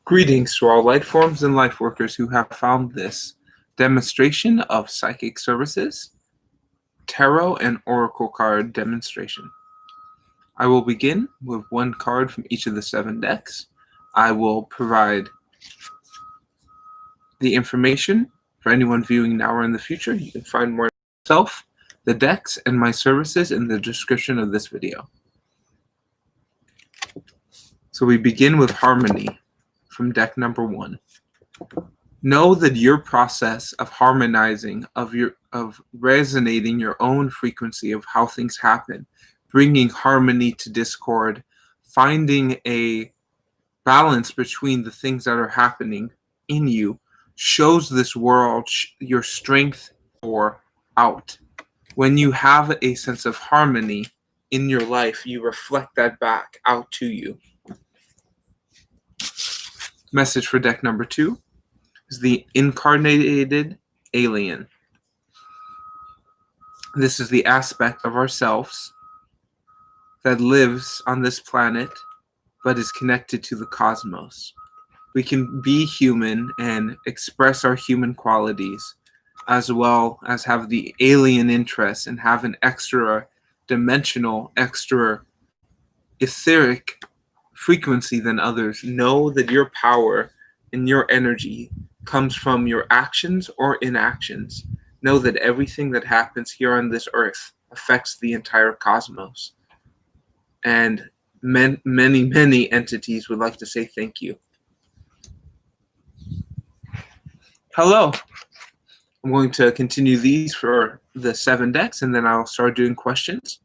Greetings to all light forms and light workers who have found this demonstration of psychic services, tarot and oracle card demonstration. I will begin with one card from each of the 7 decks. I will provide the information for anyone viewing now or in the future. You can find more yourself, the decks, and my services in the description of this video. So we begin with Harmony from deck number 1. Know that your process of harmonizing, of resonating your own frequency of how things happen, bringing harmony to discord, finding a balance between the things that are happening in you, shows this world your strength or out. When you have a sense of harmony in your life, you reflect that back out to you. Message for deck number 2 is the incarnated alien. This is the aspect of ourselves that lives on this planet but is connected to the cosmos. We can be human and express our human qualities, as well as have the alien interest and have an extra dimensional, extra etheric frequency than others. Know that your power and your energy comes from your actions or inactions. Know that everything that happens here on this earth affects the entire cosmos. And many entities would like to say thank you. Hello. I'm going to continue these for the 7 decks, and then I'll start doing questions.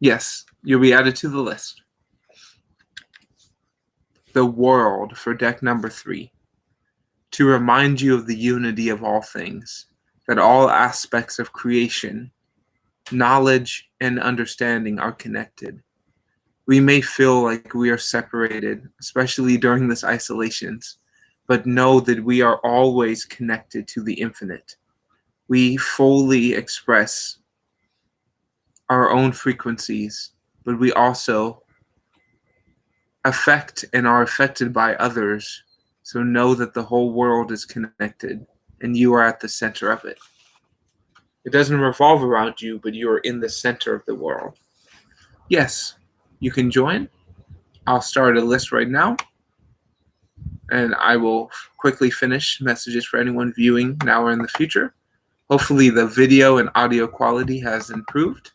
Yes, you'll be added to the list. The World for deck number 3. To remind you of the unity of all things, that all aspects of creation, knowledge, and understanding are connected. We may feel like we are separated, especially during this isolations, but know that we are always connected to the infinite. We fully express our own frequencies, but we also affect and are affected by others. So know that the whole world is connected and you are at the center of it. It doesn't revolve around you, but you are in the center of the world. Yes, you can join. I'll start a list right now, and I will quickly finish messages for anyone viewing now or in the future. Hopefully the video and audio quality has improved.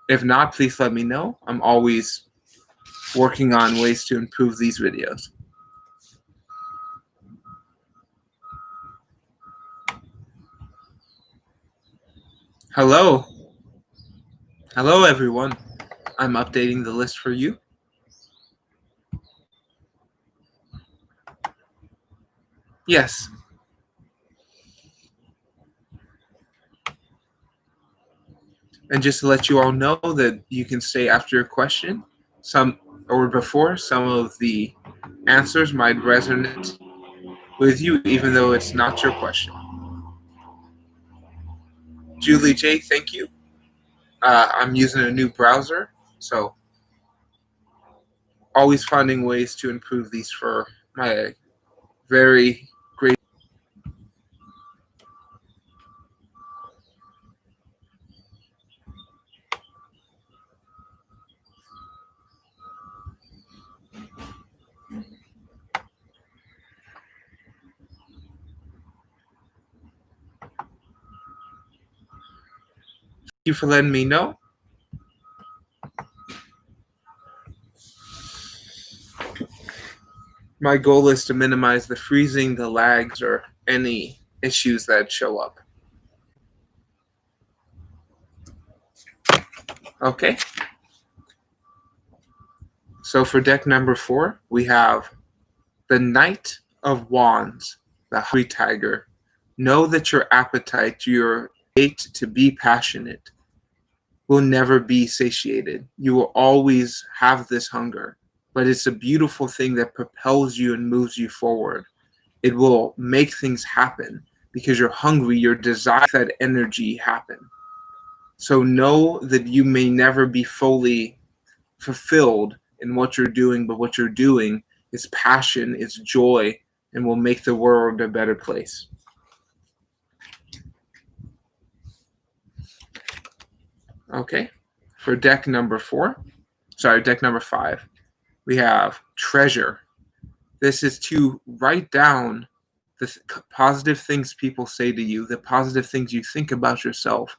If not, please let me know. I'm always working on ways to improve these videos. Hello. Hello, everyone. I'm updating the list for you. Yes. And just to let you all know that you can stay after your question. Some of the answers might resonate with you, even though it's not your question. Julie J, thank you. I'm using a new browser, so always finding ways to improve these for my very great. Thank you for letting me know. My goal is to minimize the freezing, the lags, or any issues that show up. Okay. So for deck number 4, we have the Knight of Wands, the Hungry Tiger. Know that your appetite, your hate to be passionate, will never be satiated. You will always have this hunger, but it's a beautiful thing that propels you and moves you forward. It will make things happen because you're hungry, your desire, that energy happen. So know that you may never be fully fulfilled in what you're doing, but what you're doing is passion, it's joy, and will make the world a better place. Okay, for deck number 5, we have treasure. This is to write down the positive things people say to you, the positive things you think about yourself.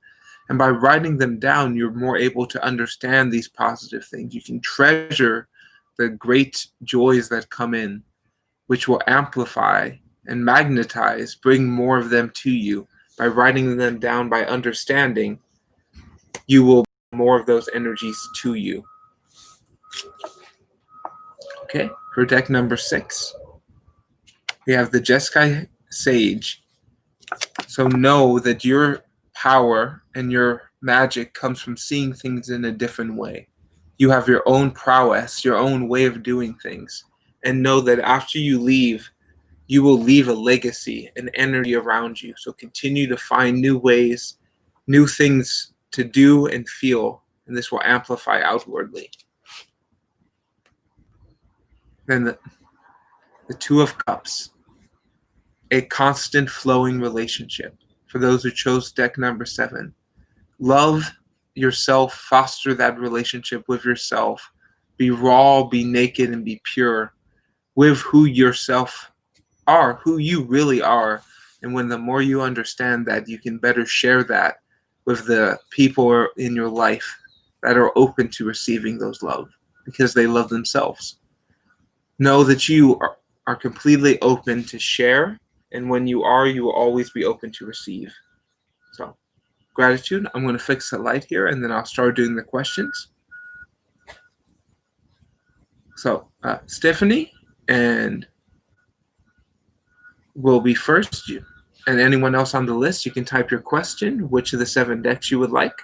And by writing them down, you're more able to understand these positive things. You can treasure the great joys that come in, which will amplify and magnetize, bring more of them to you. By writing them down, by understanding, you will bring more of those energies to you. Okay, for deck number 6, we have the Jeskai Sage. So know that your power and your magic comes from seeing things in a different way. You have your own prowess, your own way of doing things. And know that after you leave, you will leave a legacy, an energy around you. So continue to find new ways, new things to do and feel, and this will amplify outwardly. Then the Two of Cups, a constant flowing relationship. For those who chose deck number 7, love yourself, foster that relationship with yourself. Be raw, be naked, and be pure with who yourself are, who you really are. And when the more you understand that, you can better share that with the people in your life that are open to receiving those love because they love themselves. Know that you are completely open to share, and when you are, you will always be open to receive. So, gratitude. I'm going to fix the light here, and then I'll start doing the questions. So, Stephanie and will be first. And anyone else on the list, you can type your question, which of the 7 decks you would like,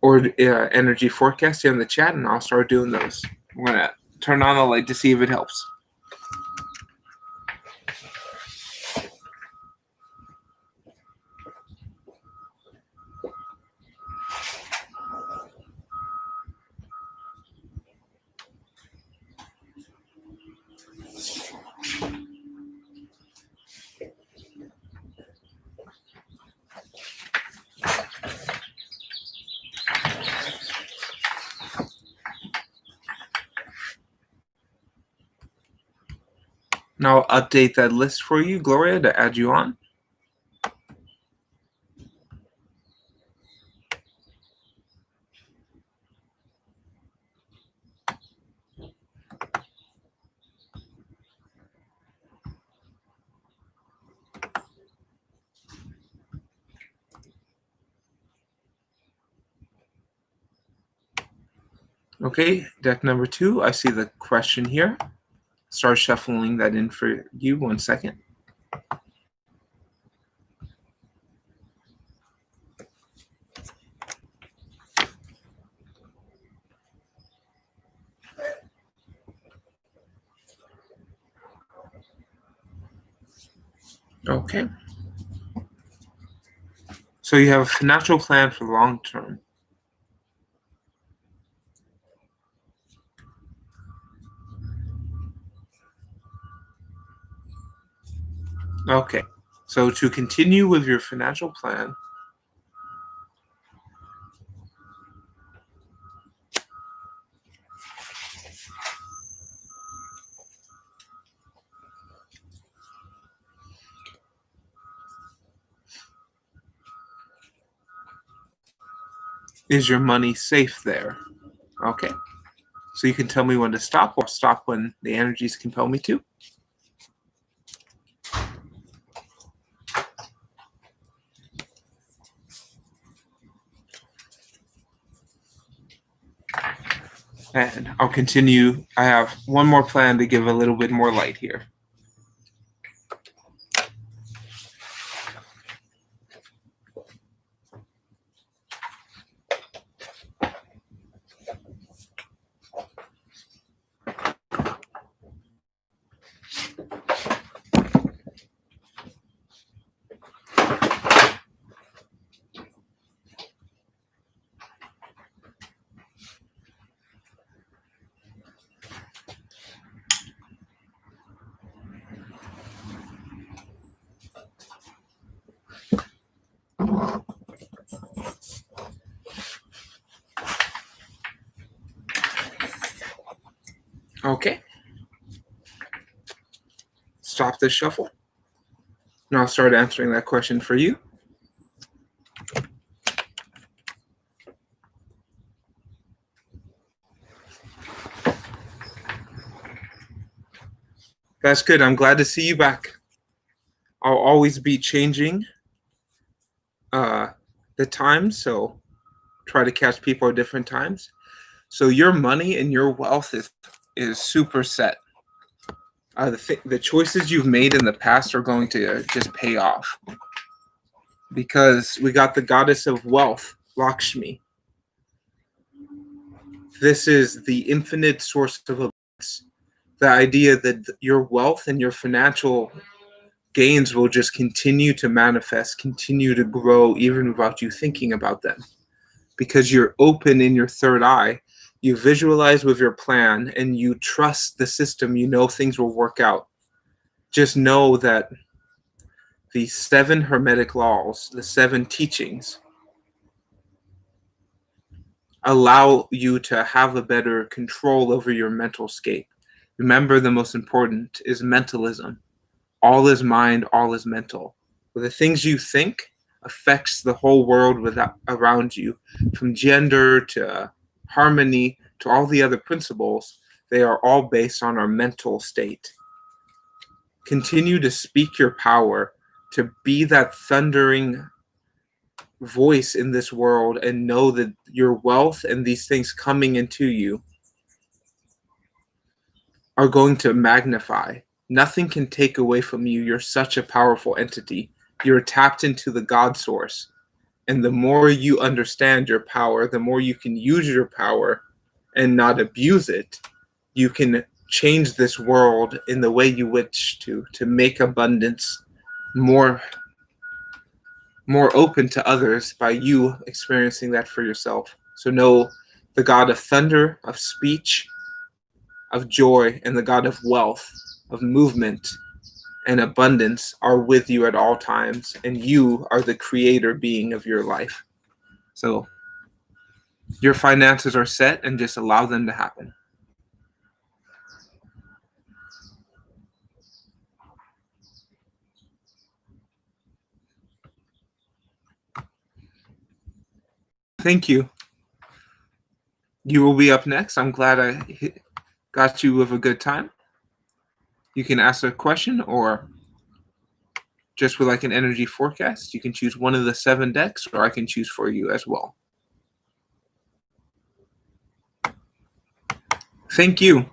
or energy forecast here in the chat, and I'll start doing those. I'm going to turn on the light to see if it helps. Now I'll update that list for you, Gloria, to add you on. Okay, deck number 2, I see the question here. Start shuffling that in for you. 1 second. Okay. So you have a financial plan for the long term. Okay. So to continue with your financial plan, is your money safe there? Okay. So you can tell me when to stop, or stop when the energies compel me to. And I'll continue. I have one more plan to give a little bit more light here. Okay. Stop this shuffle. And I'll start answering that question for you. That's good. I'm glad to see you back. I'll always be changing the times, so try to catch people at different times. So your money and your wealth is super set. The choices you've made in the past are going to just pay off, because we got the goddess of wealth, Lakshmi. This is the infinite source of abundance. The idea that your wealth and your financial gains will just continue to manifest, continue to grow, even without you thinking about them. Because you're open in your third eye, you visualize with your plan, and you trust the system. You know things will work out. Just know that the 7 hermetic laws, the 7 teachings, allow you to have a better control over your mental state. Remember, the most important is mentalism. All is mind, all is mental. The things you think affects the whole world around you, from gender to harmony to all the other principles. They are all based on our mental state. Continue to speak your power, to be that thundering voice in this world, and know that your wealth and these things coming into you are going to magnify. Nothing can take away from you. You're such a powerful entity. You're tapped into the God source. And the more you understand your power, the more you can use your power and not abuse it. You can change this world in the way you wish to make abundance more open to others by you experiencing that for yourself. So know the God of thunder, of speech, of joy, and the God of wealth, of movement and abundance are with you at all times, and you are the creator being of your life. So your finances are set, and just allow them to happen. Thank you. You will be up next. I'm glad I got you with a good time. You can ask a question, or just with like an energy forecast, you can choose one of the 7 decks, or I can choose for you as well. Thank you.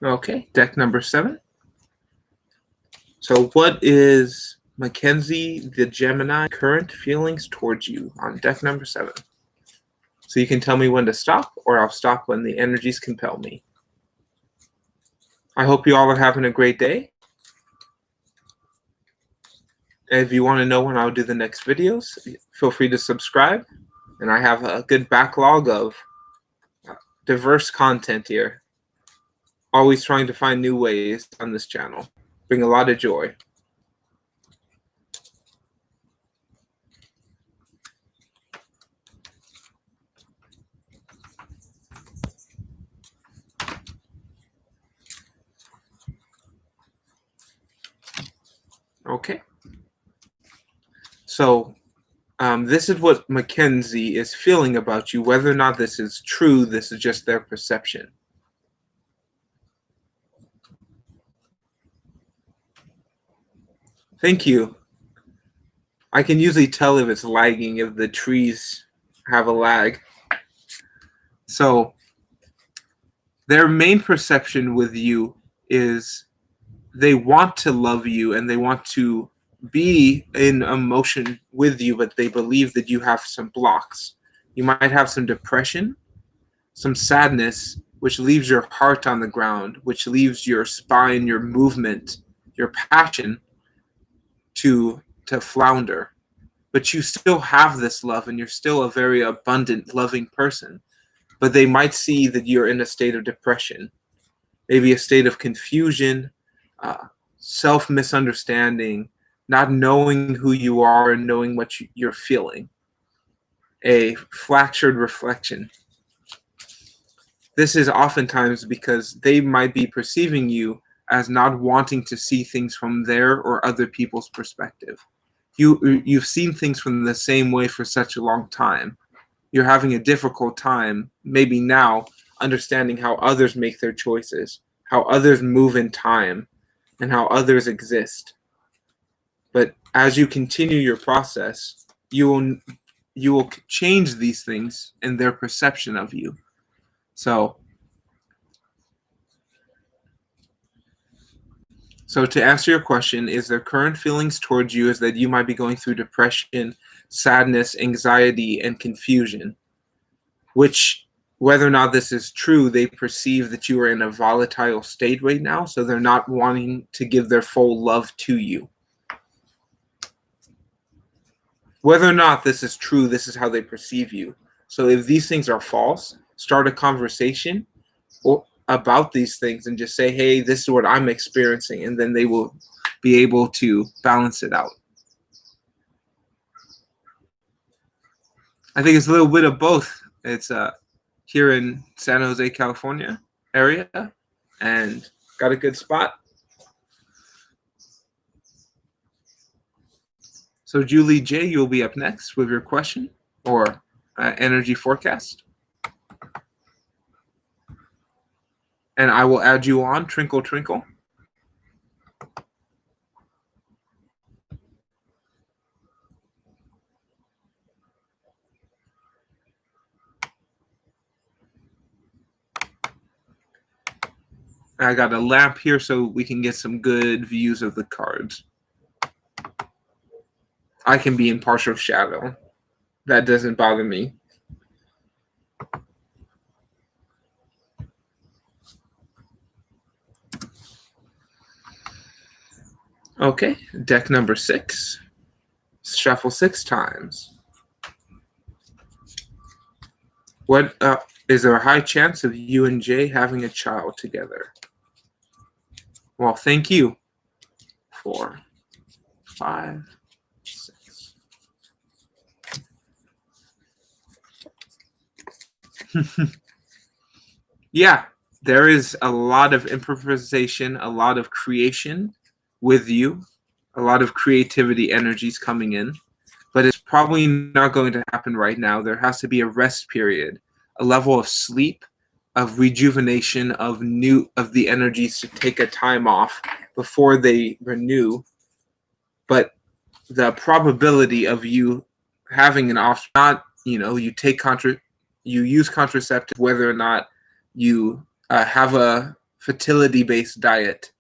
Okay, deck number 7. So what is Mackenzie the Gemini current feelings towards you on deck number 7? So you can tell me when to stop, or I'll stop when the energies compel me. I hope you all are having a great day. If you want to know when I'll do the next videos, feel free to subscribe. And I have a good backlog of diverse content here. Always trying to find new ways on this channel. Bring a lot of joy. Okay. So this is what Mackenzie is feeling about you. Whether or not this is true, this is just their perception. Thank you. I can usually tell if it's lagging, if the trees have a lag. So their main perception with you is they want to love you and they want to be in emotion with you, but they believe that you have some blocks. You might have some depression, some sadness, which leaves your heart on the ground, which leaves your spine, your movement, your passion to flounder. But you still have this love, and you're still a very abundant, loving person. but they might see that you're in a state of depression, maybe a state of confusion, self-misunderstanding, not knowing who you are and knowing what you're feeling, a fractured reflection. This is oftentimes because they might be perceiving you as not wanting to see things from their or other people's perspective. You've seen things from the same way for such a long time. You're having a difficult time, maybe now, understanding how others make their choices, how others move in time, and how others exist. But as you continue your process, you will change these things and their perception of you. So to answer your question, is their current feelings towards you is that you might be going through depression, sadness, anxiety, and confusion, which, whether or not this is true, they perceive that you are in a volatile state right now, so they're not wanting to give their full love to you. Whether or not this is true, this is how they perceive you. So if these things are false, start a conversation about these things and just say, hey, this is what I'm experiencing, and then they will be able to balance it out. I think it's a little bit of both. It's here in San Jose, California area, and got a good spot. So Julie J, you'll be up next with your question or energy forecast. And I will add you on, Twinkle Twinkle. I got a lamp here so we can get some good views of the cards. I can be in partial shadow. That doesn't bother me. Okay, deck number 6. Shuffle 6 times. What is there a high chance of you and Jay having a child together? Well, thank you. 4, 5, 6. Yeah, there is a lot of improvisation, a lot of creation with you, a lot of creativity energies coming in, but it's probably not going to happen right now. There has to be a rest period, a level of sleep, of rejuvenation, of the energies to take a time off before they renew. But the probability of you having an off, not, you use contraceptive, whether or not you have a fertility-based diet.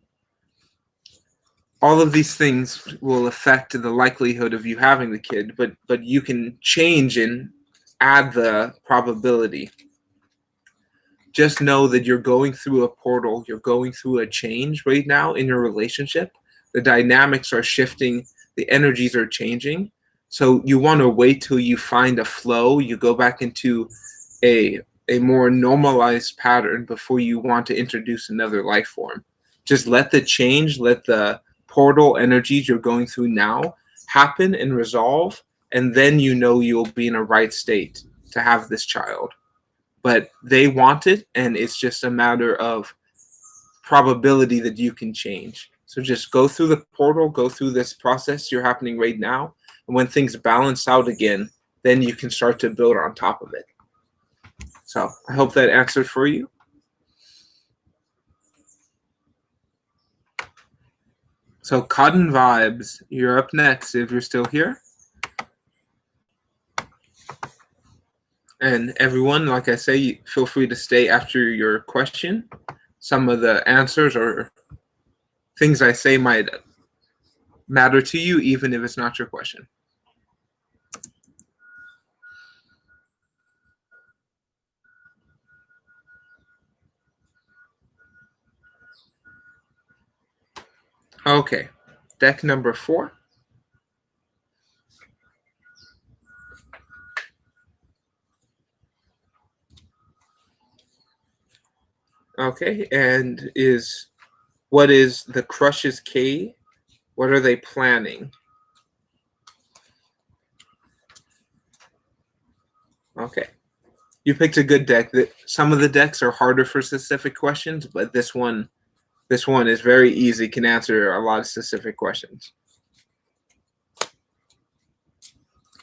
All of these things will affect the likelihood of you having the kid, but you can change and add the probability. Just know that you're going through a portal, you're going through a change right now in your relationship. The dynamics are shifting, the energies are changing. So you want to wait till you find a flow, you go back into a more normalized pattern before you want to introduce another life form. Just let the change, let the portal energies you're going through now happen and resolve, and then you'll be in a right state to have this child. But they want it, and it's just a matter of probability that you can change. So just go through the portal, go through this process you're happening right now, and when things balance out again, then you can start to build on top of it. So I hope that answered for you. So Cotton Vibes, you're up next if you're still here. And everyone, like I say, feel free to stay after your question. Some of the answers or things I say might matter to you, even if it's not your question. Okay, deck number 4. Okay, and what is the Crush's K? What are they planning? Okay. You picked a good deck. Some of the decks are harder for specific questions, but this one is very easy, can answer a lot of specific questions.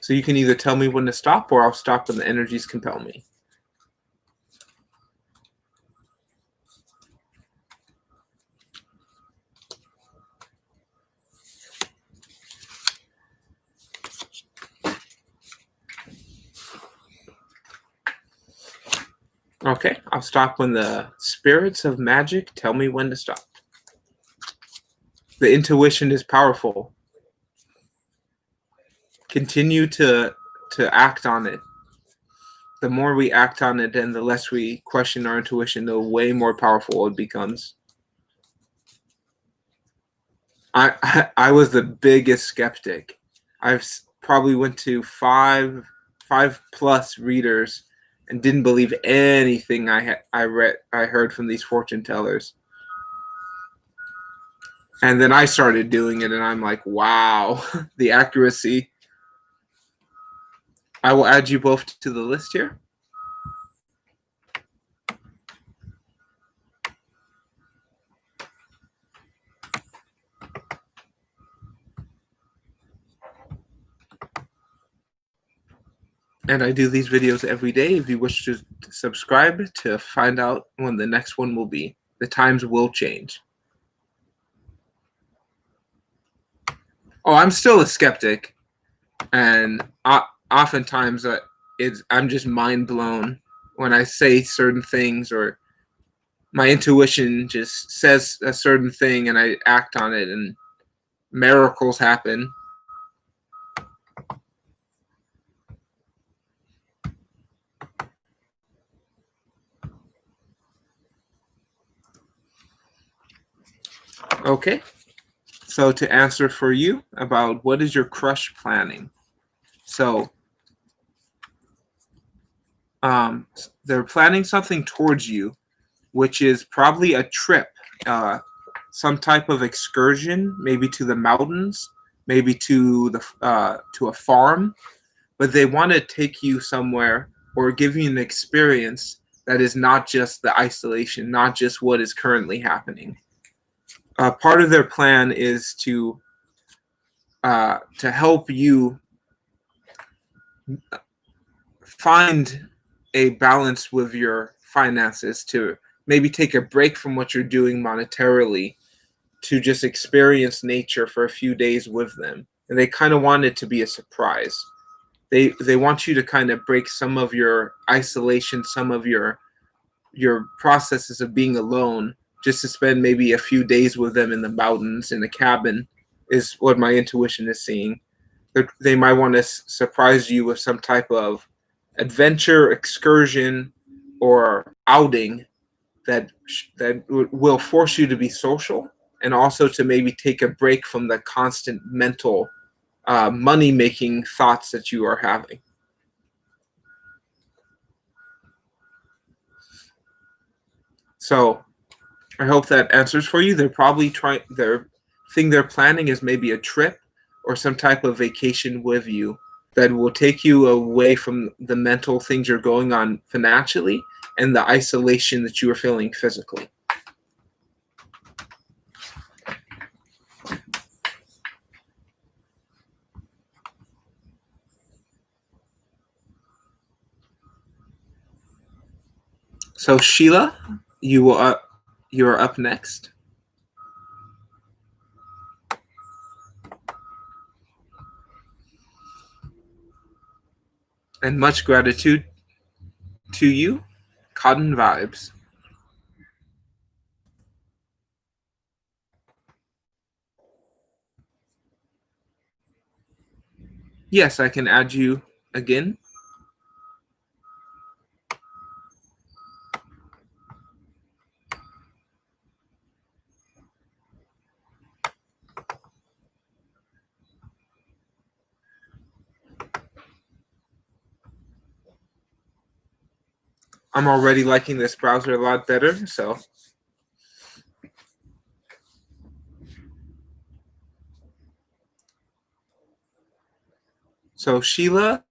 So you can either tell me when to stop, or I'll stop when the energies compel me. Okay, I'll stop when the spirits of magic tell me when to stop. The intuition is powerful. Continue to act on it. The more we act on it and the less we question our intuition, the way more powerful it becomes. I was the biggest skeptic. I've probably went to five plus readers and didn't believe anything I heard from these fortune tellers. And then I started doing it, and I'm like, wow, the accuracy. I will add you both to the list here. And I do these videos every day. If you wish to subscribe to find out when the next one will be. The times will change. Oh, I'm still a skeptic, and oftentimes I'm just mind blown when I say certain things, or my intuition just says a certain thing and I act on it, and miracles happen. Okay, so to answer for you about what is your crush planning. So they're planning something towards you, which is probably a trip, some type of excursion, maybe to the mountains, maybe to a farm, but they want to take you somewhere or give you an experience that is not just the isolation, not just what is currently happening. Part of their plan is to help you find a balance with your finances, to maybe take a break from what you're doing monetarily, to just experience nature for a few days with them. And they kind of want it to be a surprise. They want you to kind of break some of your isolation, some of your processes of being alone, just to spend maybe a few days with them in the mountains, in a cabin, is what my intuition is seeing. They might want to surprise you with some type of adventure, excursion, or outing that will force you to be social, and also to maybe take a break from the constant mental money-making thoughts that you are having. So I hope that answers for you. They're probably their thing they're planning is maybe a trip or some type of vacation with you that will take you away from the mental things you're going on financially and the isolation that you are feeling physically. So Sheila, you're up next. And much gratitude to you. Cotton vibes. Yes, I can add you again. I'm already liking this browser a lot better. So Sheila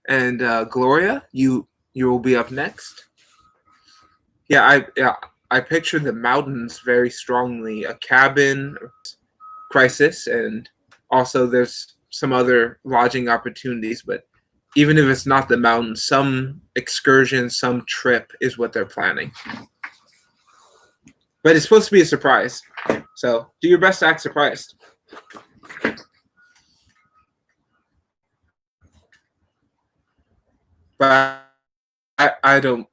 and Gloria, you will be up next. I picture the mountains very strongly. A cabin, crisis, and also there's some other lodging opportunities. But even if it's not the mountains, some excursion, some trip is what they're planning. But it's supposed to be a surprise, so do your best to act surprised. But I don't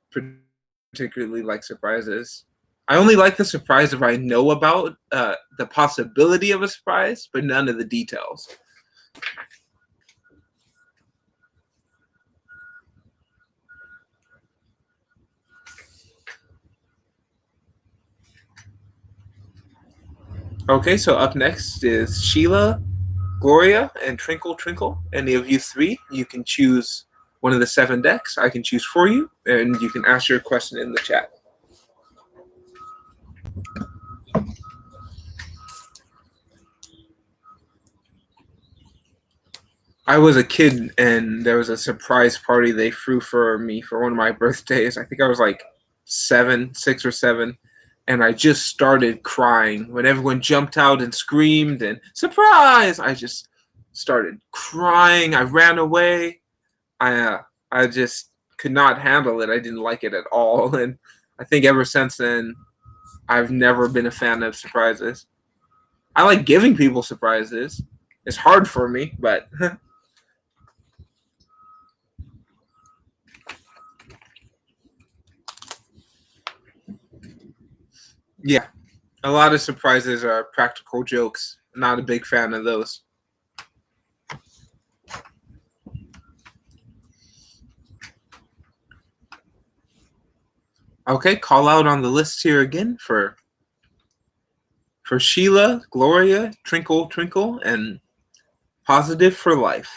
particularly like surprises. I only like the surprise if I know about the possibility of a surprise, but none of the details. Okay, so up next is Sheila, Gloria, and Twinkle Twinkle. Any of you three, you can choose one of the 7 decks. I can choose for you, and you can ask your question in the chat. I was a kid, and there was a surprise party they threw for me for one of my birthdays. I think I was like 6 or 7, and I just started crying when everyone jumped out and screamed and surprise. I just started crying. I ran away. I just could not handle it. I didn't like it at all, and I think ever since then, I've never been a fan of surprises. I like giving people surprises. It's hard for me, but yeah, a lot of surprises are practical jokes. Not a big fan of those. Okay, call out on the list here again for Sheila, Gloria, Twinkle Twinkle, and Positive for Life.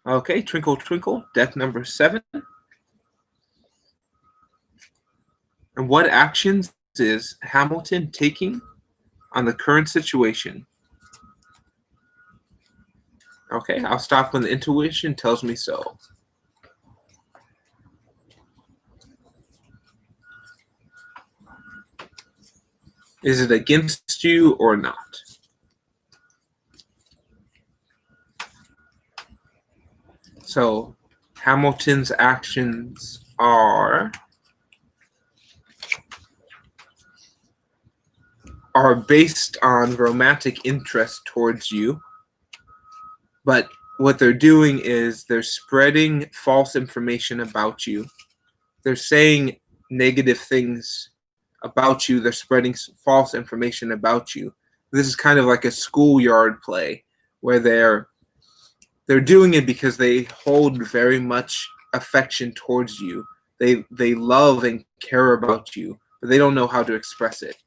Okay, Twinkle Twinkle, deck number 7. And what actions is Hamilton taking on the current situation? Okay, I'll stop when the intuition tells me so. Is it against you or not? So Hamilton's actions are based on romantic interest towards you, but what they're doing is they're spreading false information about you. They're saying negative things about you. They're spreading false information about you. This is kind of like a schoolyard play where they're doing it because they hold very much affection towards you. They love and care about you, but they don't know how to express it.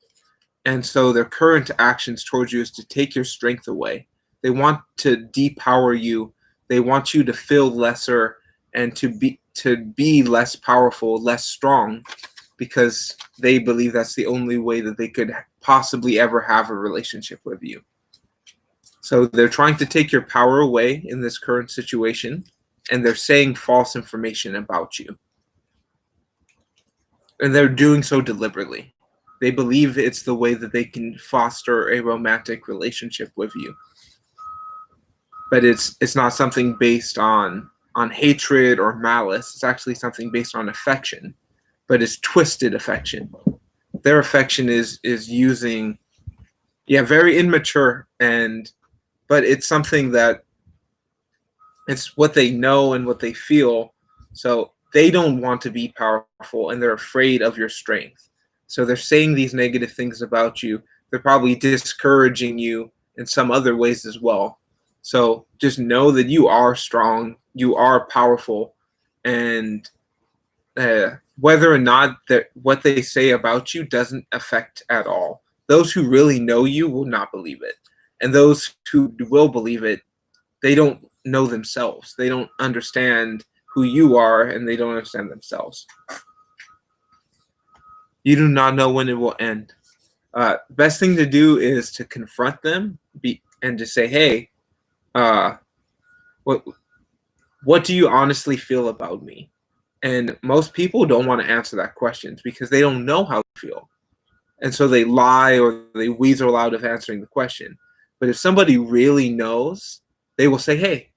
And so their current actions towards you is to take your strength away. They want to depower you. They want you to feel lesser and to be less powerful, less strong, because they believe that's the only way that they could possibly ever have a relationship with you. So they're trying to take your power away in this current situation, and they're saying false information about you. And they're doing so deliberately. They believe it's the way that they can foster a romantic relationship with you. But it's not something based on hatred or malice. It's actually something based on affection, but it's twisted affection. Their affection is using, very immature, but it's something that it's what they know and what they feel. So they don't want to be powerful, and they're afraid of your strength. So they're saying these negative things about you. They're probably discouraging you in some other ways as well. So just know that you are strong, you are powerful, and whether or not that what they say about you doesn't affect at all. Those who really know you will not believe it, and those who will believe it, they don't know themselves. They don't understand who you are, and they don't understand themselves. You do not know when it will end. Best thing to do is to confront them and to say, hey, what do you honestly feel about me? And most people don't want to answer that question because they don't know how to feel. And so they lie or they weasel out of answering the question. But if somebody really knows, they will say, hey,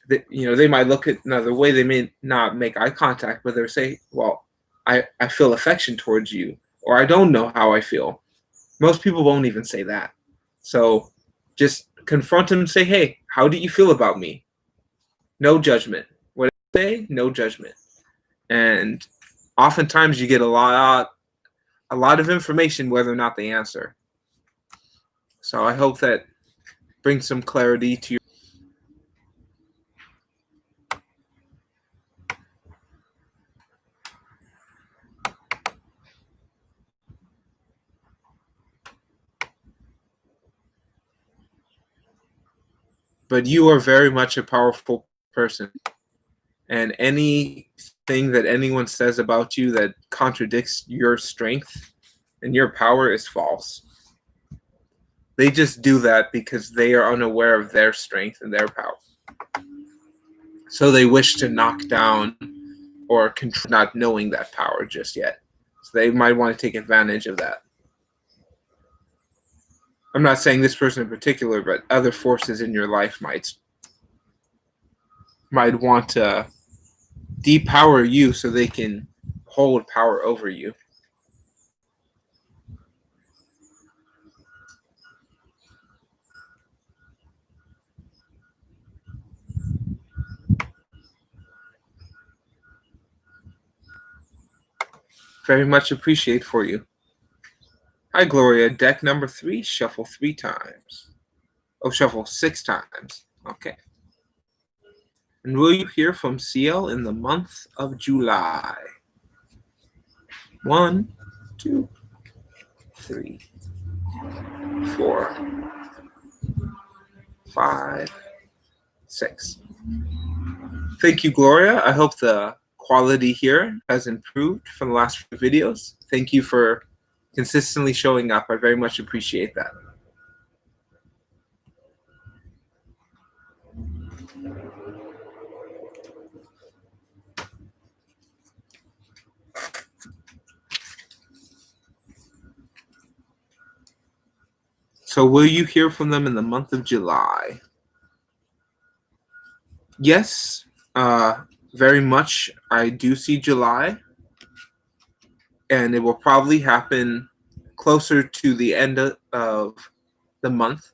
they might look at another way. They may not make eye contact, but they'll say, well, I feel affection towards you, or I don't know how I feel. Most people won't even say that. So just confront them and say, hey, how do you feel about me? No judgment. What I say, no judgment. And oftentimes you get a lot of information whether or not they answer. So I hope that brings some clarity to your. But you are very much a powerful person. And anything that anyone says about you that contradicts your strength and your power is false. They just do that because they are unaware of their strength and their power. So they wish to knock down or control, not knowing that power just yet. So they might want to take advantage of that. I'm not saying this person in particular, but other forces in your life might want to depower you so they can hold power over you. Very much appreciate for you. Hi, Gloria. Deck number 3, shuffle 3 times. Oh, shuffle 6 times. Okay. And will you hear from CL in the month of July? 1, 2, 3, 4, 5, 6. Thank you, Gloria. I hope the quality here has improved from the last few videos. Thank you for consistently showing up. I very much appreciate that. So will you hear from them in the month of July? Yes, very much. I do see July, and it will probably happen closer to the end of the month,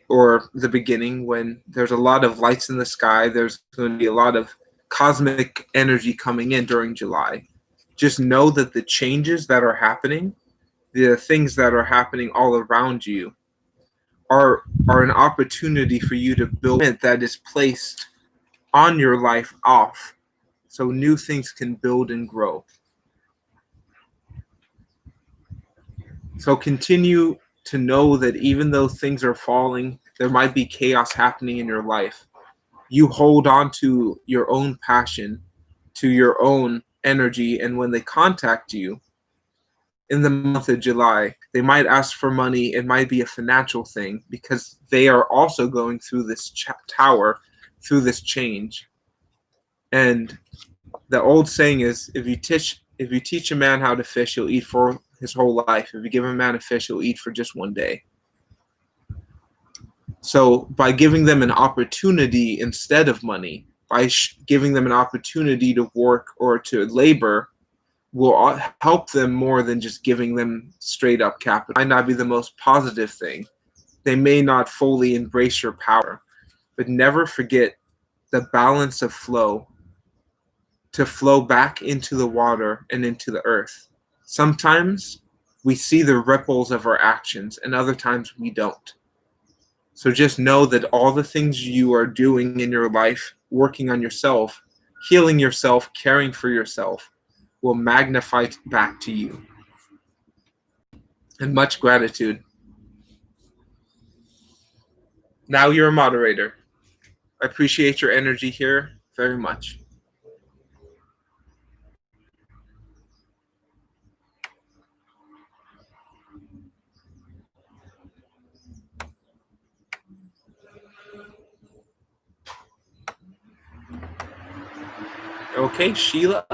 or the beginning, when there's a lot of lights in the sky. There's going to be a lot of cosmic energy coming in during July. Just know that the changes that are happening, the things that are happening all around you, are an opportunity for you to build that is placed on your life off, so new things can build and grow. So continue to know that even though things are falling, there might be chaos happening in your life. You hold on to your own passion, to your own energy, and when they contact you in the month of July, they might ask for money. It might be a financial thing because they are also going through this tower, through this change. And the old saying is, if you teach a man how to fish, he'll eat for his whole life. If you give a man a fish, he'll eat for just one day. So by giving them an opportunity instead of money, by giving them an opportunity to work or to labor, will help them more than just giving them straight up capital. It might not be the most positive thing. They may not fully embrace your power, but never forget the balance of flow, to flow back into the water and into the earth. Sometimes we see the ripples of our actions, and other times we don't. So just know that all the things you are doing in your life, working on yourself, healing yourself, caring for yourself, will magnify back to you. And much gratitude. Now you're a moderator. I appreciate your energy here very much. Okay, Sheila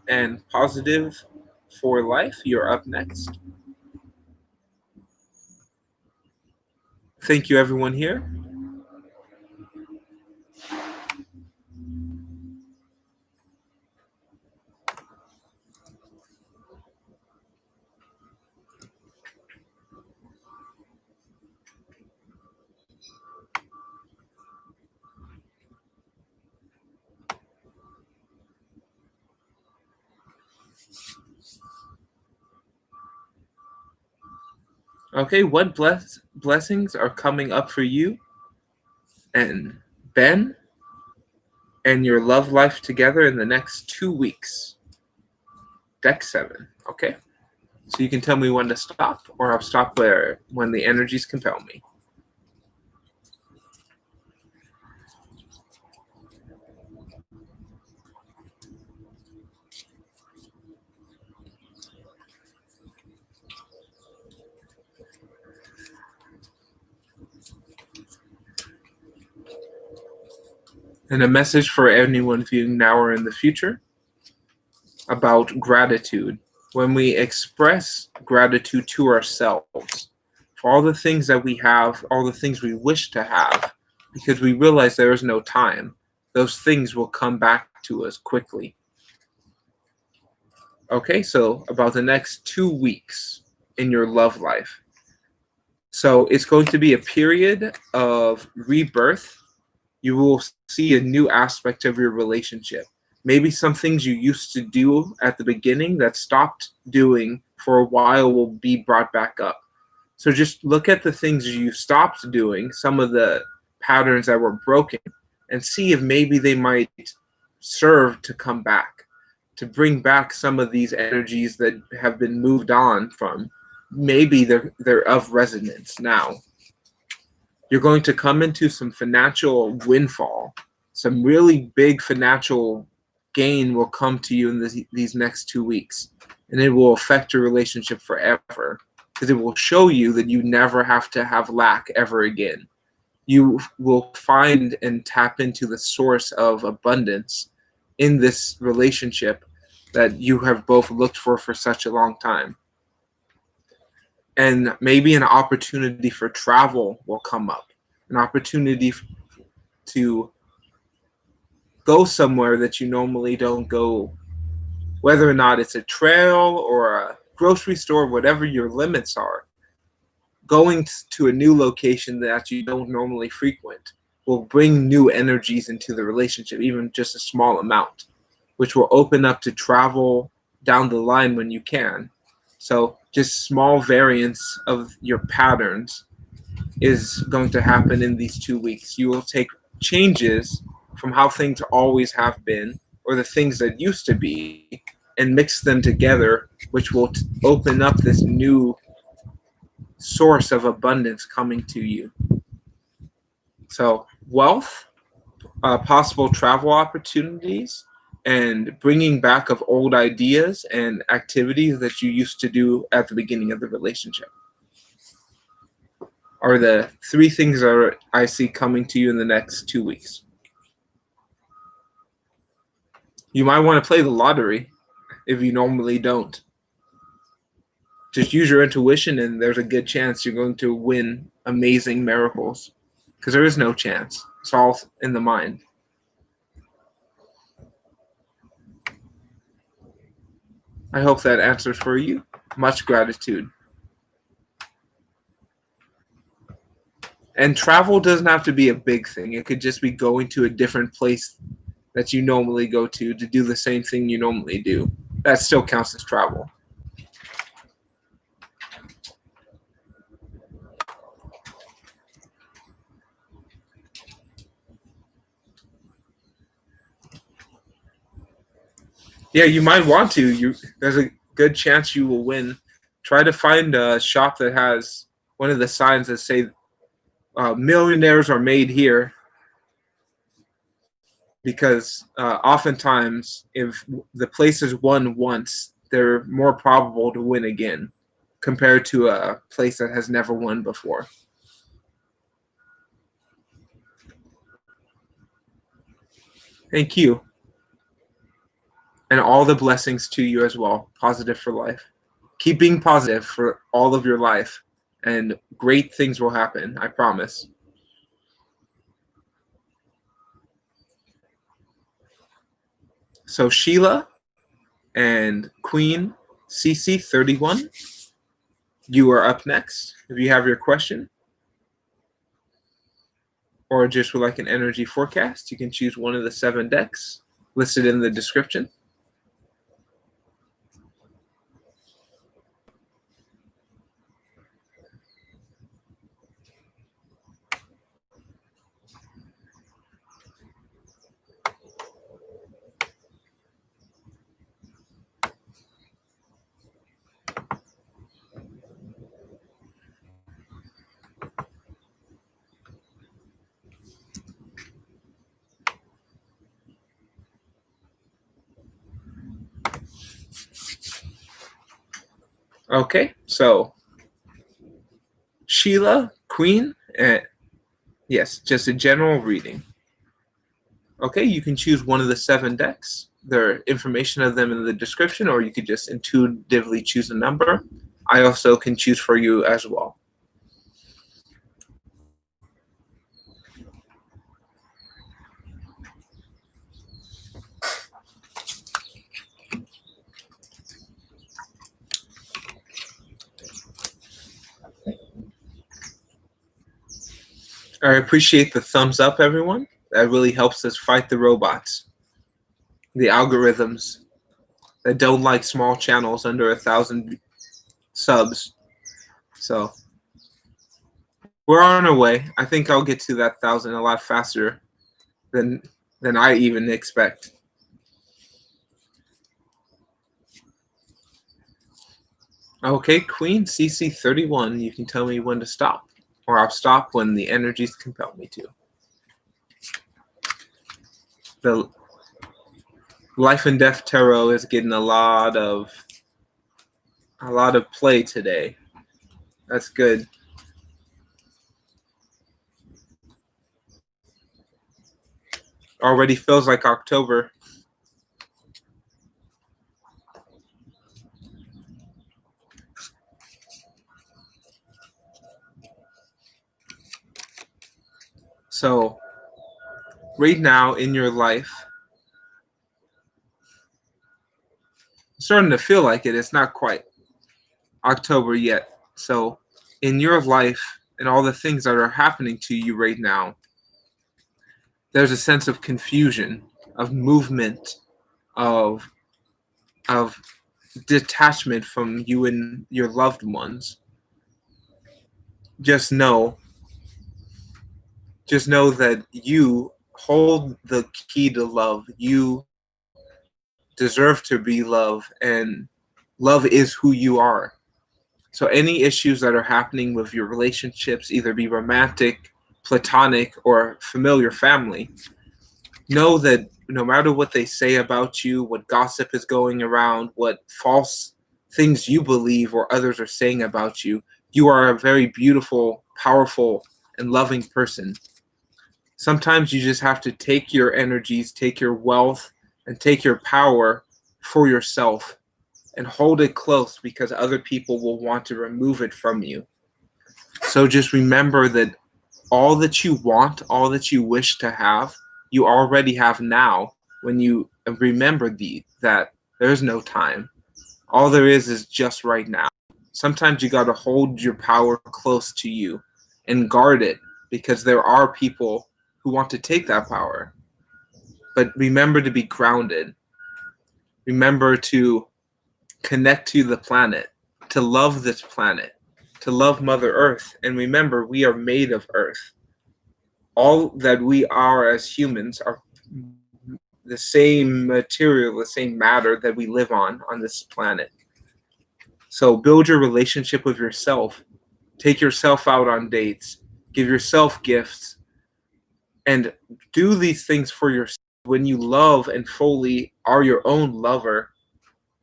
and Positive for Life, you're up next. Thank you, everyone here. Okay, what blessings are coming up for you and Ben and your love life together in the next 2 weeks? Deck 7. Okay. So you can tell me when to stop, or I'll stop there when the energies compel me. And a message for anyone viewing now or in the future about gratitude. When we express gratitude to ourselves for all the things that we have, all the things we wish to have, because we realize there is no time, those things will come back to us quickly. Okay, so about the next 2 weeks in your love life. So it's going to be a period of rebirth. You will see a new aspect of your relationship. Maybe some things you used to do at the beginning that stopped doing for a while will be brought back up. So just look at the things you stopped doing, some of the patterns that were broken, and see if maybe they might serve to come back, to bring back some of these energies that have been moved on from. Maybe they're of resonance now. You're going to come into some financial windfall. Some really big financial gain will come to you in these next 2 weeks, and it will affect your relationship forever, because it will show you that you never have to have lack ever again. You will find and tap into the source of abundance in this relationship that you have both looked for such a long time. And maybe an opportunity for travel will come up, an opportunity to go somewhere that you normally don't go, whether or not it's a trail or a grocery store, whatever your limits are. Going to a new location that you don't normally frequent will bring new energies into the relationship, even just a small amount, which will open up to travel down the line when you can. So just small variants of your patterns is going to happen in these 2 weeks. You will take changes from how things always have been, or the things that used to be, and mix them together, which will open up this new source of abundance coming to you. So wealth, possible travel opportunities, and bringing back of old ideas and activities that you used to do at the beginning of the relationship are the three things that I see coming to you in the next 2 weeks. You might want to play the lottery if you normally don't. Just use your intuition, and there's a good chance you're going to win amazing miracles, because there is no chance. It's all in the mind. I hope that answers for you. Much gratitude. And travel doesn't have to be a big thing. It could just be going to a different place that you normally go to do the same thing you normally do. That still counts as travel. Yeah, you might want to. There's a good chance you will win. Try to find a shop that has one of the signs that say millionaires are made here, because oftentimes if the place is won once, they're more probable to win again compared to a place that has never won before. Thank you. And all the blessings to you as well. Positive for life. Keep being positive for all of your life, and great things will happen. I promise. So Sheila and Queen CC31, you are up next. If you have your question or just would like an energy forecast, you can choose one of the 7 decks listed in the description. Okay, so Sheila, Queen, yes, just a general reading. Okay, you can choose one of the 7 decks. There are information of them in the description, or you could just intuitively choose a number. I also can choose for you as well. I appreciate the thumbs up, everyone. That really helps us fight the robots, the algorithms that don't like small channels under 1,000 subs. So we're on our way. I think I'll get to that 1,000 a lot faster than I even expect. Okay, Queen CC31, you can tell me when to stop, or I'll stop when the energies compel me to. The Life and Death Tarot is getting a lot of play today. That's good. Already feels like October. So right now in your life, it's starting to feel like it. It's not quite October yet. So in your life and all the things that are happening to you right now, there's a sense of confusion, of movement, of detachment from you and your loved ones. Just know that you hold the key to love. You deserve to be loved, and love is who you are. So any issues that are happening with your relationships, either be romantic, platonic, or familiar family, know that no matter what they say about you, what gossip is going around, what false things you believe or others are saying about you, you are a very beautiful, powerful, and loving person. Sometimes you just have to take your energies, take your wealth, and take your power for yourself and hold it close, because other people will want to remove it from you. So just remember that all that you want, all that you wish to have, you already have now, when you remember that there's no time. All there is just right now. Sometimes you got to hold your power close to you and guard it, because there are people who want to take that power. But remember to be grounded. Remember to connect to the planet, to love this planet, to love Mother Earth. And remember, we are made of Earth. All that we are as humans are the same material, the same matter that we live on this planet. So build your relationship with yourself. Take yourself out on dates. Give yourself gifts. And do these things for yourself. when you love and fully are your own lover,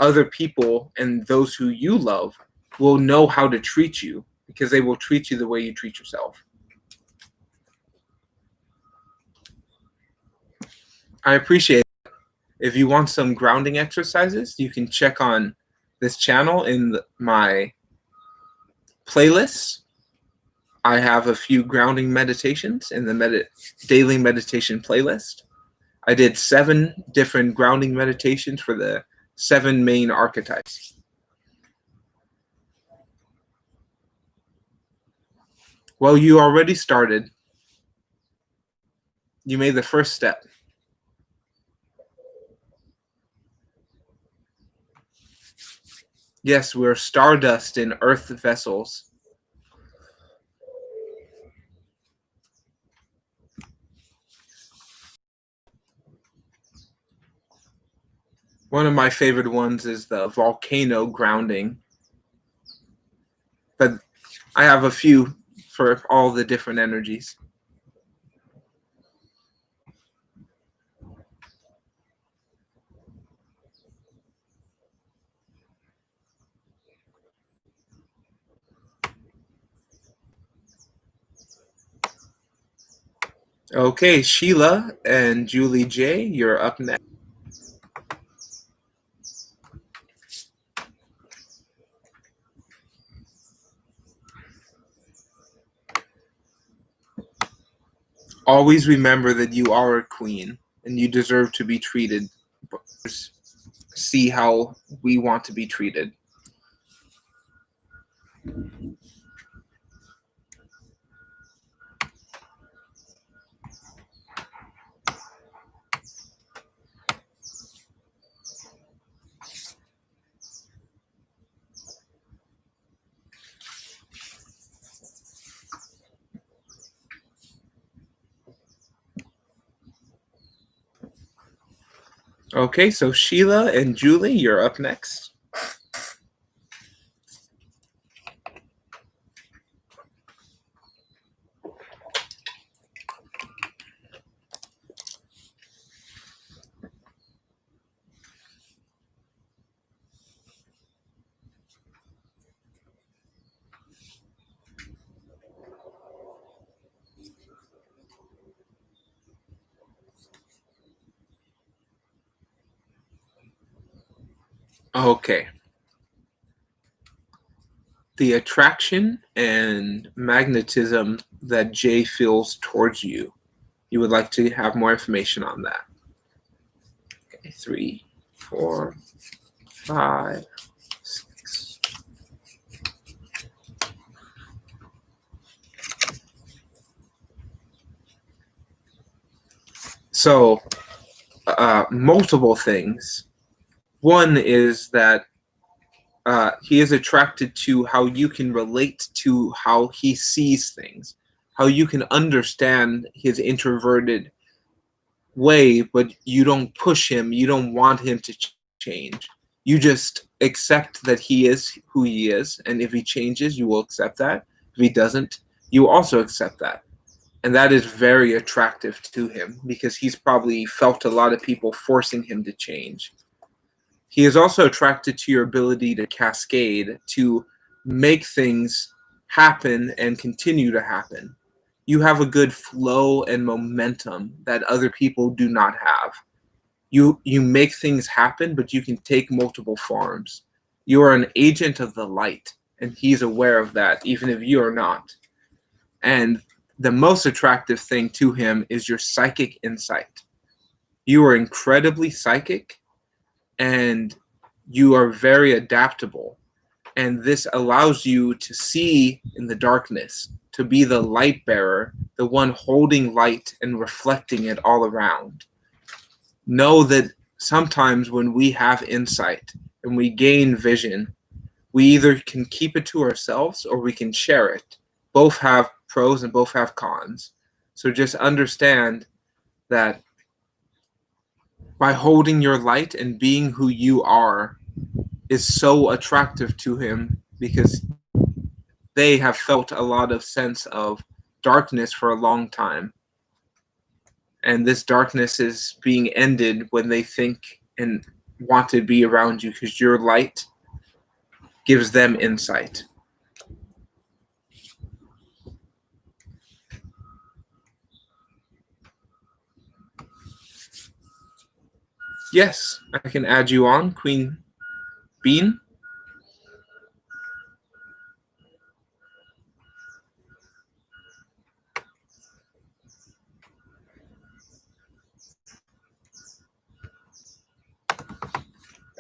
other people and those who you love will know how to treat you because they will treat you the way you treat yourself. I appreciate it. If you want some grounding exercises, you can check on this channel in my playlists. I have a few grounding meditations in the daily meditation playlist. I did 7 different grounding meditations for the 7 main archetypes. Well, you already started. You made the first step. Yes, we're stardust in earth vessels. One of my favorite ones is the volcano grounding. But I have a few for all the different energies. Okay, Sheila and Julie J, you're up next. Always remember that you are a queen and you deserve to be treated. See how we want to be treated. Okay, so Sheila and Julie, you're up next. Okay. The attraction and magnetism that Jay feels towards you. You would like to have more information on that. Okay, 3, 4, 5, 6. So, multiple things. One is that he is attracted to how you can relate to how he sees things, how you can understand his introverted way, but you don't push him, you don't want him to change. You just accept that he is who he is, and if he changes, you will accept that. If he doesn't, you also accept that. And that is very attractive to him because he's probably felt a lot of people forcing him to change. He is also attracted to your ability to cascade, to make things happen and continue to happen. You have a good flow and momentum that other people do not have. You make things happen, but you can take multiple forms. You are an agent of the light, and he's aware of that, even if you are not. And the most attractive thing to him is your psychic insight. You are incredibly psychic, and you are very adaptable. And this allows you to see in the darkness, to be the light bearer, the one holding light and reflecting it all around. Know that sometimes when we have insight and we gain vision, we either can keep it to ourselves or we can share it. Both have pros and both have cons. So just understand that by holding your light and being who you are is so attractive to him because they have felt a lot of sense of darkness for a long time. And this darkness is being ended when they think and want to be around you, because your light gives them insight. Yes, I can add you on, Queen Bean.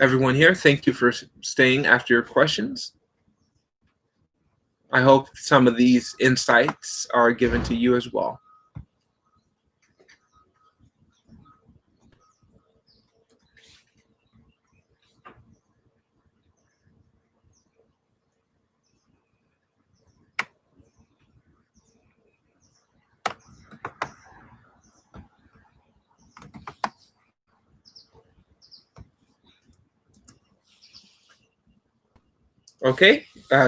Everyone here, thank you for staying after your questions. I hope some of these insights are given to you as well. Okay,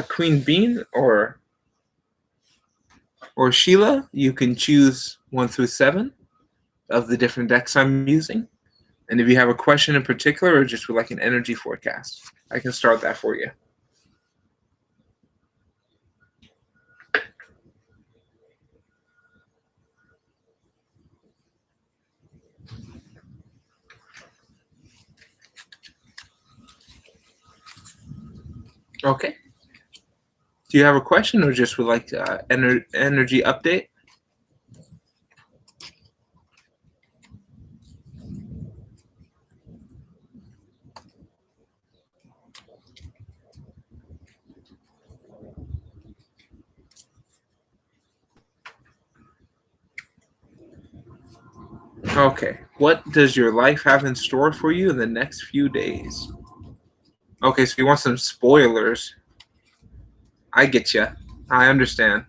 Queen Bean or Sheila, you can choose 1 through 7 of the different decks I'm using. And if you have a question in particular or just would like an energy forecast, I can start that for you. Okay. Do you have a question or just would like energy update? Okay. What does your life have in store for you in the next few days? Okay, so you want some spoilers. I get you. I understand.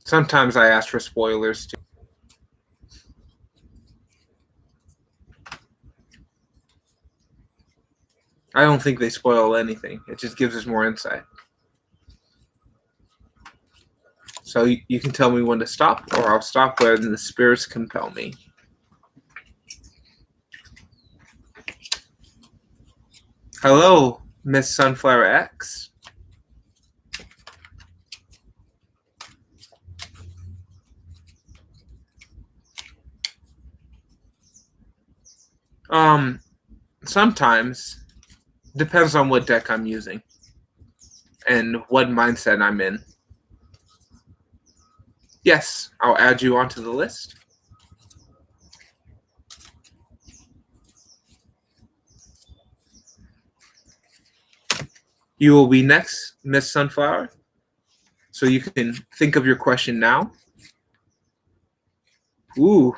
Sometimes I ask for spoilers too. I don't think they spoil anything. It just gives us more insight. So you can tell me when to stop, or I'll stop when the spirits compel me. Hello, Miss Sunflower X. Sometimes depends on what deck I'm using and what mindset I'm in. Yes, I'll add you onto the list. You will be next, Miss Sunflower. So you can think of your question now. Ooh,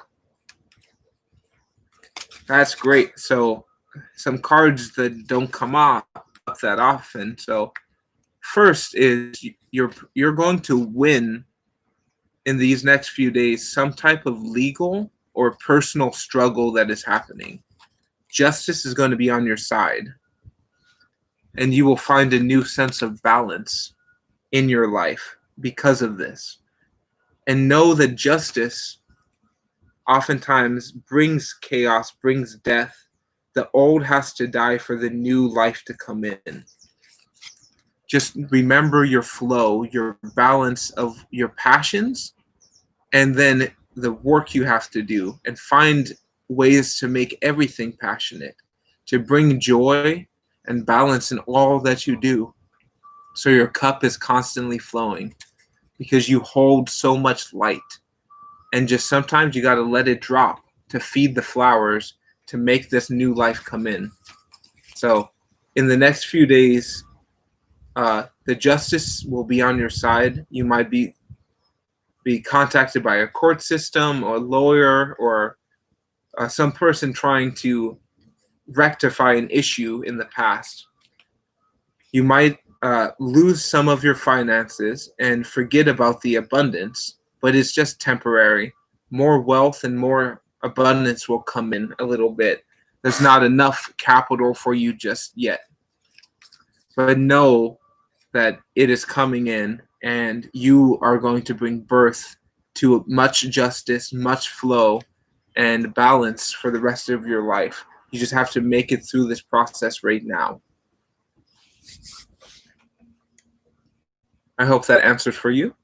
that's great. So some cards that don't come up that often. So first is you're going to win in these next few days some type of legal or personal struggle that is happening. Justice is going to be on your side, and you will find a new sense of balance in your life because of this. And know that justice oftentimes brings chaos, brings death. The old has to die for the new life to come in. Just remember your flow, your balance of your passions, and then the work you have to do, and find ways to make everything passionate, to bring joy and balance in all that you do, so your cup is constantly flowing, because you hold so much light. And just sometimes you got to let it drop to feed the flowers, to make this new life come in. So in the next few days, the justice will be on your side. You might be contacted by a court system or lawyer, or some person trying to rectify an issue in the past. You might lose some of your finances and forget about the abundance, but it's just temporary. More wealth and more abundance will come in a little bit. There's not enough capital for you just yet. but know that it is coming in, and you are going to bring birth to much justice, much flow, and balance for the rest of your life. You just have to make it through this process right now. I hope that answers for you.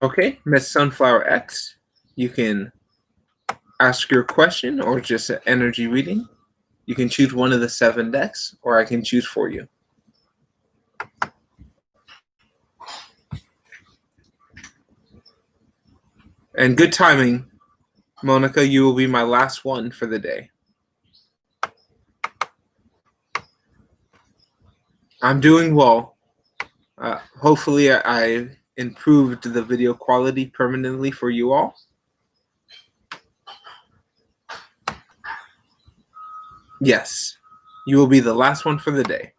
Okay, Miss Sunflower X, you can ask your question or just an energy reading. You can choose one of the 7 decks, or I can choose for you. And good timing, Monica, you will be my last one for the day. I'm doing well. Hopefully, I improved the video quality permanently for you all. Yes, you will be the last one for the day.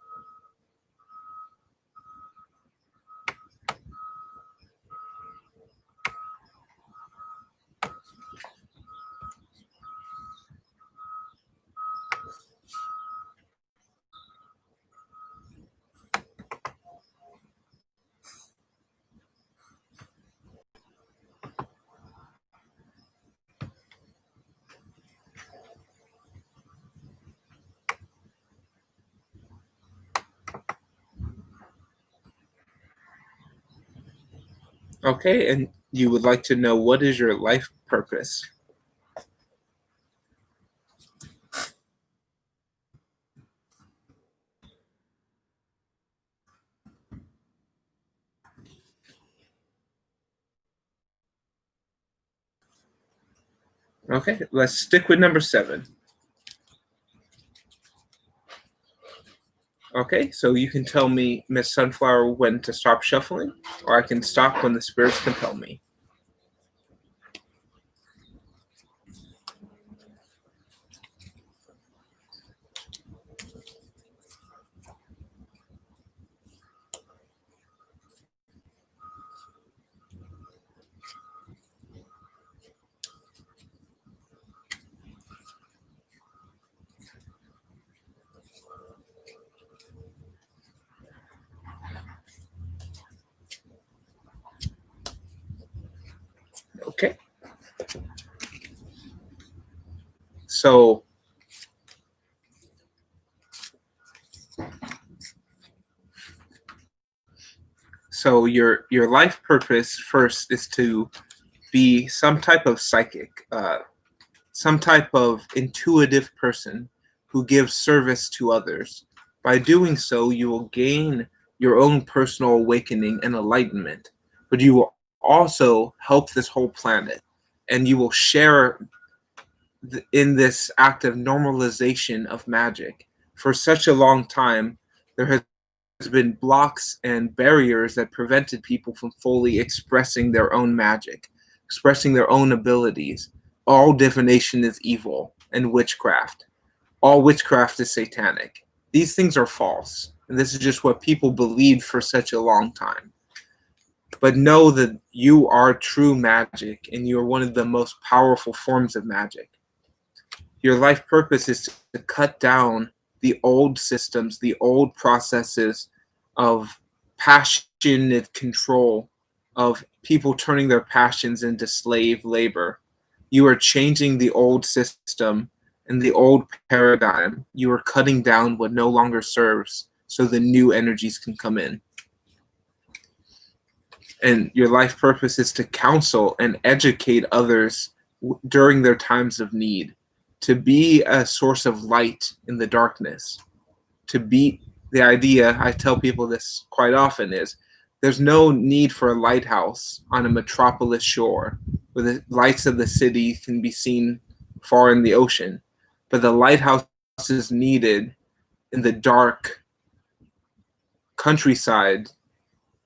Okay, and you would like to know what is your life purpose? Okay, let's stick with number 7. Okay, so you can tell me, Miss Sunflower, when to stop shuffling, or I can stop when the spirits compel me. Okay. So your life purpose first is to be some type of psychic, some type of intuitive person who gives service to others. By doing so, you will gain your own personal awakening and enlightenment, but you will also help this whole planet, and you will share in this act of normalization of magic. For such a long time, there has been blocks and barriers that prevented people from fully expressing their own magic, expressing their own abilities. All divination is evil and witchcraft. All witchcraft is satanic. These things are false. And this is just what people believed for such a long time. But know that you are true magic, and you are one of the most powerful forms of magic. Your life purpose is to cut down the old systems, the old processes of passionate control, of people turning their passions into slave labor. You are changing the old system and the old paradigm. You are cutting down what no longer serves so the new energies can come in. And your life purpose is to counsel and educate others during their times of need, to be a source of light in the darkness, to be the idea. I tell people this quite often, is there's no need for a lighthouse on a metropolis shore where the lights of the city can be seen far in the ocean, but the lighthouse is needed in the dark countryside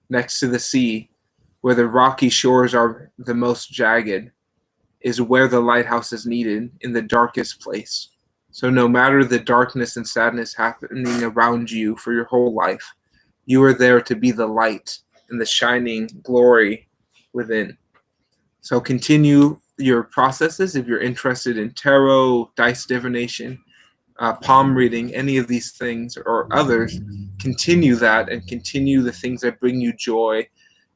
next to the sea, where the rocky shores are the most jagged. is where the lighthouse is needed, in the darkest place. So no matter the darkness and sadness happening around you for your whole life, you are there to be the light and the shining glory within. So continue your processes if you're interested in tarot, dice divination, palm reading, any of these things or others. Continue that and continue the things that bring you joy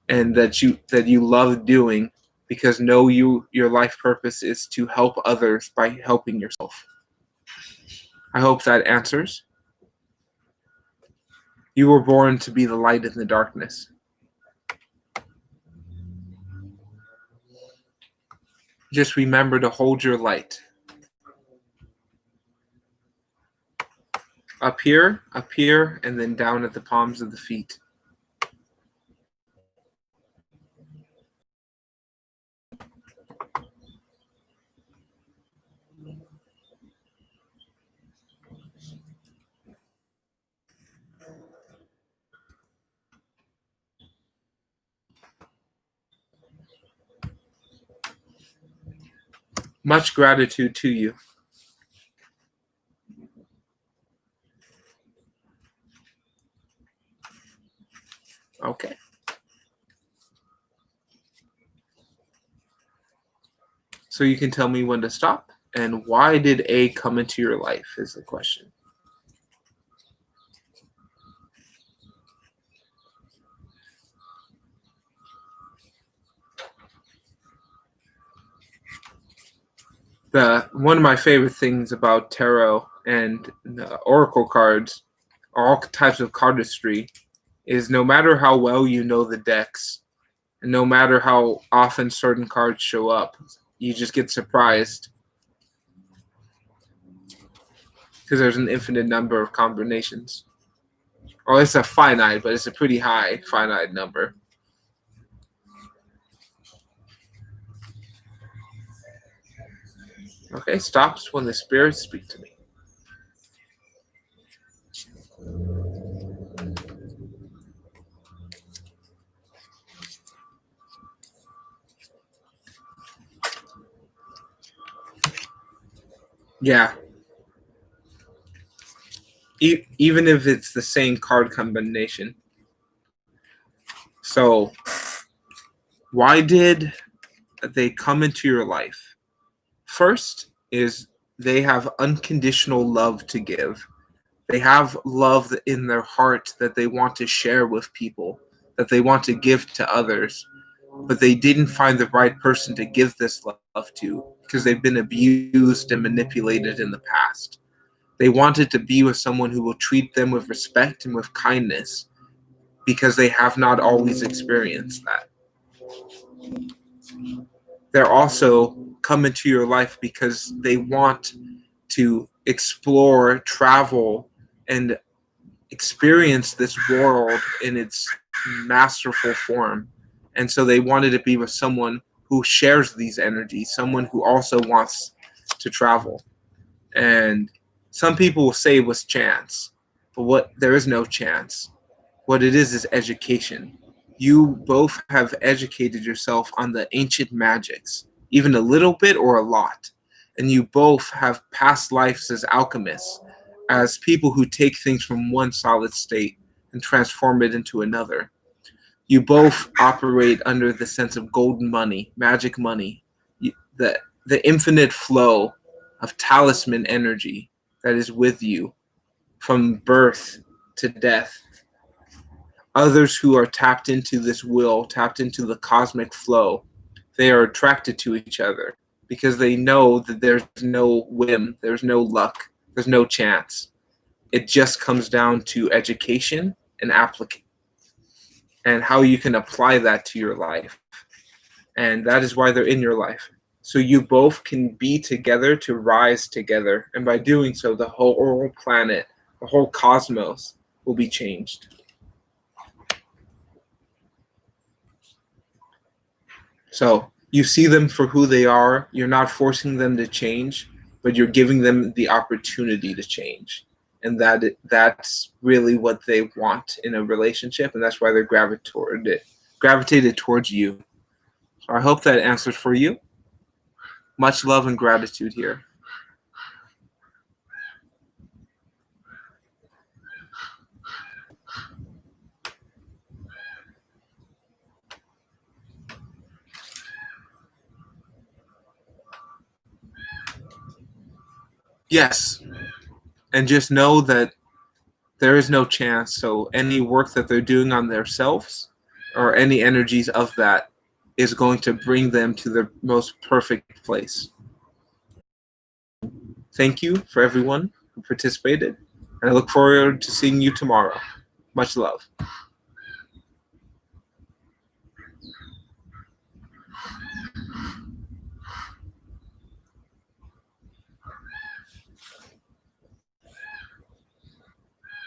and that you love doing, because your life purpose is to help others by helping yourself. I hope that answers. You were born to be the light in the darkness. Just remember to hold your light. Up here, and then down at the palms of the feet. Much gratitude to you. Okay. So you can tell me when to stop, and why did A come into your life is the question. One of my favorite things about tarot and oracle cards, all types of cardistry, is no matter how well you know the decks, and no matter how often certain cards show up, you just get surprised because there's an infinite number of combinations. Or it's a finite, but it's a pretty high finite number. Okay, stops when the spirits speak to me. Yeah. Even if it's the same card combination. So, why did they come into your life? First is they have unconditional love to give. They have love in their heart that they want to share with people, that they want to give to others, but they didn't find the right person to give this love to because they've been abused and manipulated in the past. They wanted to be with someone who will treat them with respect and with kindness because they have not always experienced that. They're also come into your life because they want to explore, travel, and experience this world in its masterful form. And so they wanted to be with someone who shares these energies, someone who also wants to travel. And some people will say it was chance, but there is no chance. What it is education. You both have educated yourself on the ancient magics, even a little bit or a lot. And you both have past lives as alchemists, as people who take things from one solid state and transform it into another. You both operate under the sense of golden money, magic money, the infinite flow of talisman energy that is with you from birth to death. Others who are tapped into this will, tapped into the cosmic flow, they are attracted to each other because they know that there's no whim, there's no luck, there's no chance. It just comes down to education and application and how you can apply that to your life. And that is why they're in your life. So you both can be together to rise together. And by doing so, the whole planet, the whole cosmos will be changed. So you see them for who they are. You're not forcing them to change, but you're giving them the opportunity to change. And that's really what they want in a relationship. And that's why they're gravitated towards you. So I hope that answers for you. Much love and gratitude here. Yes, and just know that there is no chance. So any work that they're doing on themselves or any energies of that is going to bring them to their most perfect place. Thank you for everyone who participated, and I look forward to seeing you tomorrow. Much love.